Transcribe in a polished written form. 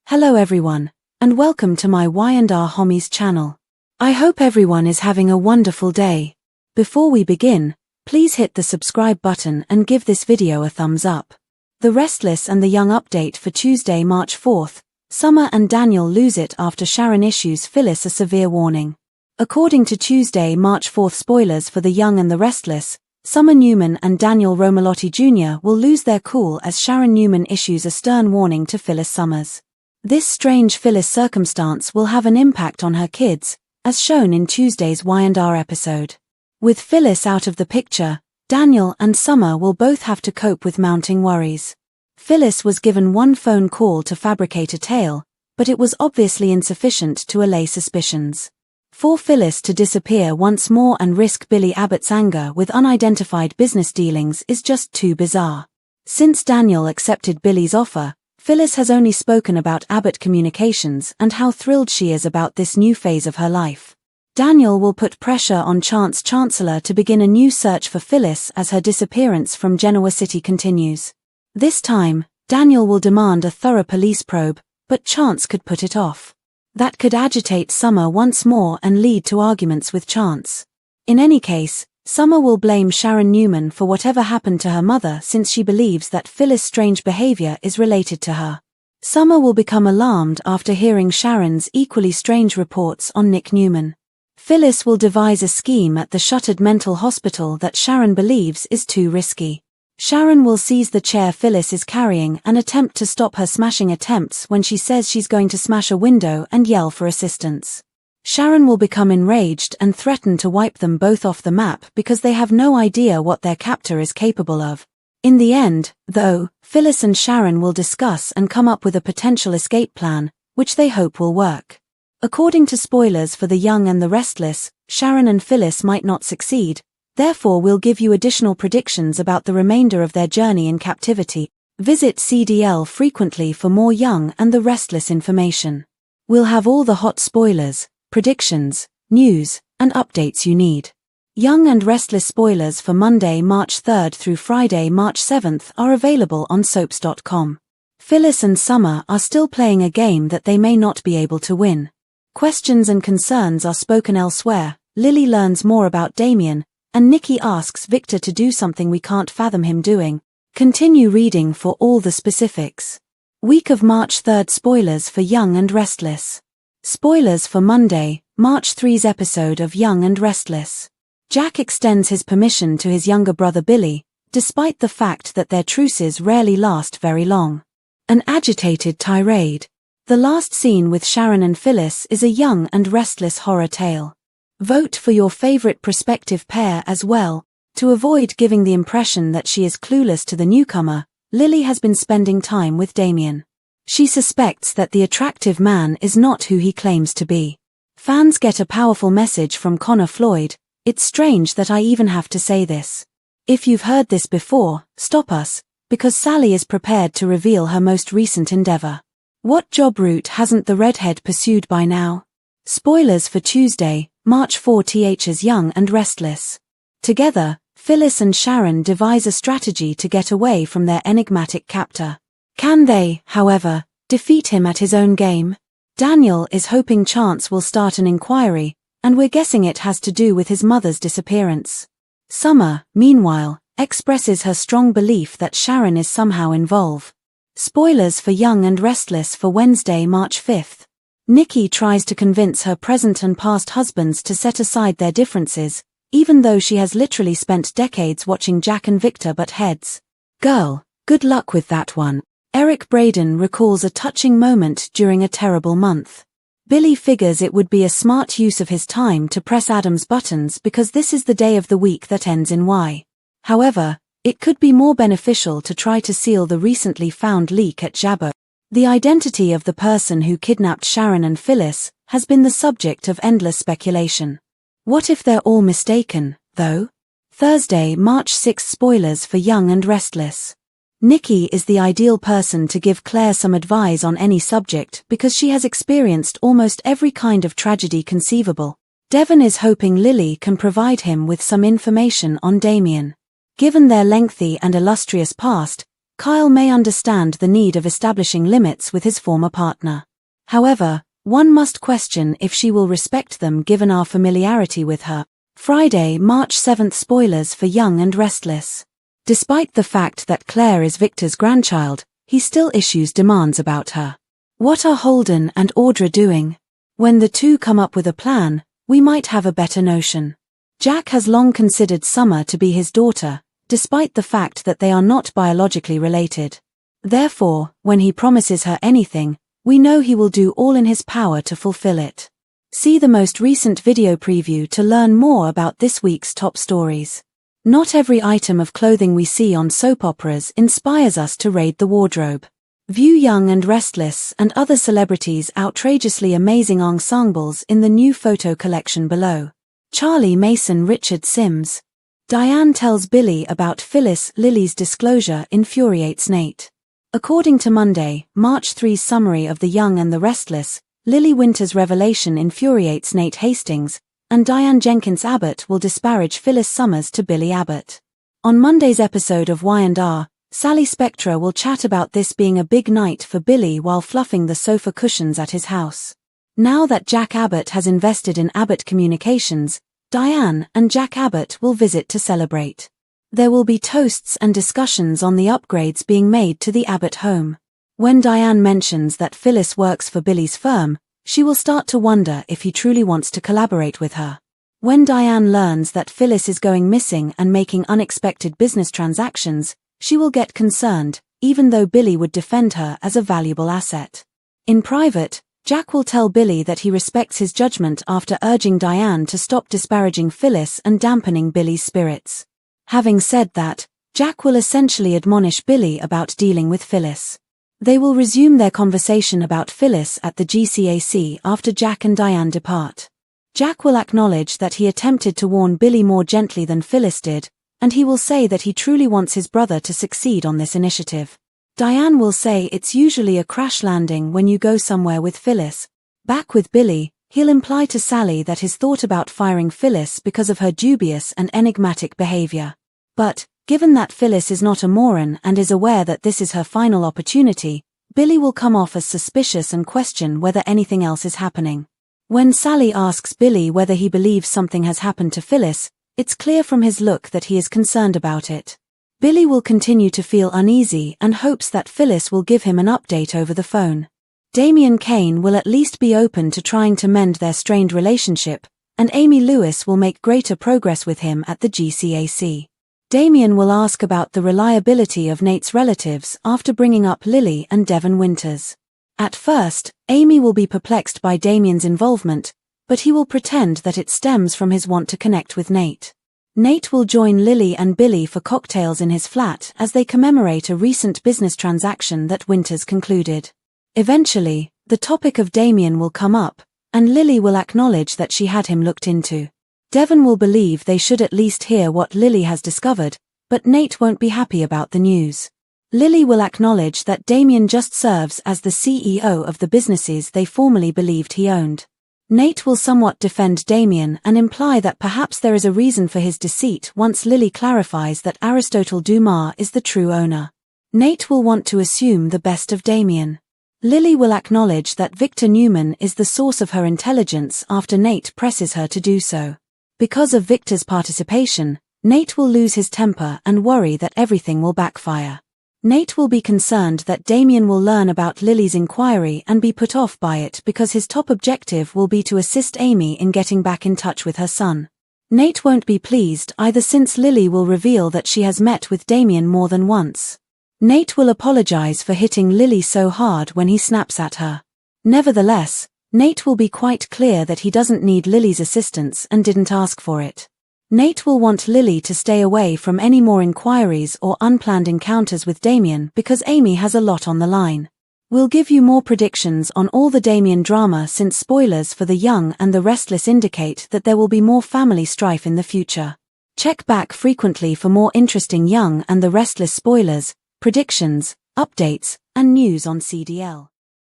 Hello everyone, and welcome to my Y&R Homies channel. I hope everyone is having a wonderful day. Before we begin, please hit the subscribe button and give this video a thumbs up. The Restless and the Young update for Tuesday, March 4th. Summer and Daniel lose it after Sharon issues Phyllis a severe warning. According to Tuesday, March 4th spoilers for The Young and the Restless, Summer Newman and Daniel Romalotti Jr. will lose their cool as Sharon Newman issues a stern warning to Phyllis Summers. This strange Phyllis circumstance will have an impact on her kids, as shown in Tuesday's Y&R episode. With Phyllis out of the picture, Daniel and Summer will both have to cope with mounting worries. Phyllis was given one phone call to fabricate a tale, but it was obviously insufficient to allay suspicions. For Phyllis to disappear once more and risk Billy Abbott's anger with unidentified business dealings is just too bizarre. Since Daniel accepted Billy's offer, Phyllis has only spoken about Abbott Communications and how thrilled she is about this new phase of her life. Daniel will put pressure on Chance Chancellor to begin a new search for Phyllis as her disappearance from Genoa City continues. This time, Daniel will demand a thorough police probe, but Chance could put it off. That could agitate Summer once more and lead to arguments with Chance. In any case, Summer will blame Sharon Newman for whatever happened to her mother since she believes that Phyllis' strange behavior is related to her. Summer will become alarmed after hearing Sharon's equally strange reports on Nick Newman. Phyllis will devise a scheme at the shuttered mental hospital that Sharon believes is too risky. Sharon will seize the chair Phyllis is carrying and attempt to stop her smashing attempts when she says she's going to smash a window and yell for assistance. Sharon will become enraged and threaten to wipe them both off the map because they have no idea what their captor is capable of. In the end, though, Phyllis and Sharon will discuss and come up with a potential escape plan, which they hope will work. According to spoilers for The Young and the Restless, Sharon and Phyllis might not succeed, therefore we'll give you additional predictions about the remainder of their journey in captivity. Visit CDL frequently for more Young and the Restless information. We'll have all the hot spoilers, predictions, news, and updates you need. Young and Restless spoilers for Monday, March 3rd through Friday, March 7th are available on soaps.com. Phyllis and Summer are still playing a game that they may not be able to win. Questions and concerns are spoken elsewhere. Lily learns more about Damien, and Nikki asks Victor to do something we can't fathom him doing. Continue reading for all the specifics. Week of March 3rd spoilers for Young and Restless. Spoilers for Monday, March 3's episode of Young and Restless. Jack extends his permission to his younger brother Billy, despite the fact that their truces rarely last very long. An agitated tirade. The last scene with Sharon and Phyllis is a Young and Restless horror tale. Vote for your favorite prospective pair as well. To avoid giving the impression that she is clueless to the newcomer, Lily has been spending time with Damien. She suspects that the attractive man is not who he claims to be. Fans get a powerful message from Connor Floyd. It's strange that I even have to say this. If you've heard this before, stop us, because Sally is prepared to reveal her most recent endeavor. What job route hasn't the redhead pursued by now? Spoilers for Tuesday, March 4th Young and Restless. Together, Phyllis and Sharon devise a strategy to get away from their enigmatic captor. Can they, however, defeat him at his own game? Daniel is hoping Chance will start an inquiry, and we're guessing it has to do with his mother's disappearance. Summer, meanwhile, expresses her strong belief that Sharon is somehow involved. Spoilers for Young and Restless for Wednesday, March 5th. Nikki tries to convince her present and past husbands to set aside their differences, even though she has literally spent decades watching Jack and Victor butt heads. Girl, good luck with that one. Eric Braeden recalls a touching moment during a terrible month. Billy figures it would be a smart use of his time to press Adam's buttons because this is the day of the week that ends in Y. However, it could be more beneficial to try to seal the recently found leak at Jabbo. The identity of the person who kidnapped Sharon and Phyllis has been the subject of endless speculation. What if they're all mistaken, though? Thursday, March 6 spoilers for Young and Restless. Nikki is the ideal person to give Claire some advice on any subject because she has experienced almost every kind of tragedy conceivable. Devon is hoping Lily can provide him with some information on Damien. Given their lengthy and illustrious past, Kyle may understand the need of establishing limits with his former partner. However, one must question if she will respect them given our familiarity with her. Friday, March 7th. Spoilers for Young and Restless. Despite the fact that Claire is Victor's grandchild, he still issues demands about her. What are Holden and Audra doing? When the two come up with a plan, we might have a better notion. Jack has long considered Summer to be his daughter, despite the fact that they are not biologically related. Therefore, when he promises her anything, we know he will do all in his power to fulfill it. See the most recent video preview to learn more about this week's top stories. Not every item of clothing we see on soap operas inspires us to raid the wardrobe. View Young and Restless and other celebrities' outrageously amazing ensembles in the new photo collection below. Charlie Mason. Richard Sims. Diane tells Billy about Phyllis Lily's disclosure infuriates Nate. According to Monday, March 3's summary of The Young and the Restless, Lily Winter's revelation infuriates Nate Hastings, and Diane Jenkins Abbott will disparage Phyllis Summers to Billy Abbott. On Monday's episode of Y&R, Sally Spectra will chat about this being a big night for Billy while fluffing the sofa cushions at his house. Now that Jack Abbott has invested in Abbott Communications, Diane and Jack Abbott will visit to celebrate. There will be toasts and discussions on the upgrades being made to the Abbott home. When Diane mentions that Phyllis works for Billy's firm, she will start to wonder if he truly wants to collaborate with her. When Diane learns that Phyllis is going missing and making unexpected business transactions, she will get concerned, even though Billy would defend her as a valuable asset. In private, Jack will tell Billy that he respects his judgment after urging Diane to stop disparaging Phyllis and dampening Billy's spirits. Having said that, Jack will essentially admonish Billy about dealing with Phyllis. They will resume their conversation about Phyllis at the GCAC after Jack and Diane depart. Jack will acknowledge that he attempted to warn Billy more gently than Phyllis did, and he will say that he truly wants his brother to succeed on this initiative. Diane will say it's usually a crash landing when you go somewhere with Phyllis. Back with Billy, he'll imply to Sally that his thought about firing Phyllis because of her dubious and enigmatic behavior. But, given that Phyllis is not a moron and is aware that this is her final opportunity, Billy will come off as suspicious and question whether anything else is happening. When Sally asks Billy whether he believes something has happened to Phyllis, it's clear from his look that he is concerned about it. Billy will continue to feel uneasy and hopes that Phyllis will give him an update over the phone. Damian Kane will at least be open to trying to mend their strained relationship, and Amy Lewis will make greater progress with him at the GCAC. Damian will ask about the reliability of Nate's relatives after bringing up Lily and Devon Winters. At first, Amy will be perplexed by Damian's involvement, but he will pretend that it stems from his want to connect with Nate. Nate will join Lily and Billy for cocktails in his flat as they commemorate a recent business transaction that Winters concluded. Eventually, the topic of Damian will come up, and Lily will acknowledge that she had him looked into. Devon will believe they should at least hear what Lily has discovered, but Nate won't be happy about the news. Lily will acknowledge that Damian just serves as the CEO of the businesses they formerly believed he owned. Nate will somewhat defend Damian and imply that perhaps there is a reason for his deceit once Lily clarifies that Aristotle Dumas is the true owner. Nate will want to assume the best of Damian. Lily will acknowledge that Victor Newman is the source of her intelligence after Nate presses her to do so. Because of Victor's participation, Nate will lose his temper and worry that everything will backfire. Nate will be concerned that Damian will learn about Lily's inquiry and be put off by it because his top objective will be to assist Amy in getting back in touch with her son. Nate won't be pleased either since Lily will reveal that she has met with Damian more than once. Nate will apologize for hitting Lily so hard when he snaps at her. Nevertheless, Nate will be quite clear that he doesn't need Lily's assistance and didn't ask for it. Nate will want Lily to stay away from any more inquiries or unplanned encounters with Damian because Amy has a lot on the line. We'll give you more predictions on all the Damian drama since spoilers for The Young and the Restless indicate that there will be more family strife in the future. Check back frequently for more interesting Young and the Restless spoilers, predictions, updates, and news on CDL.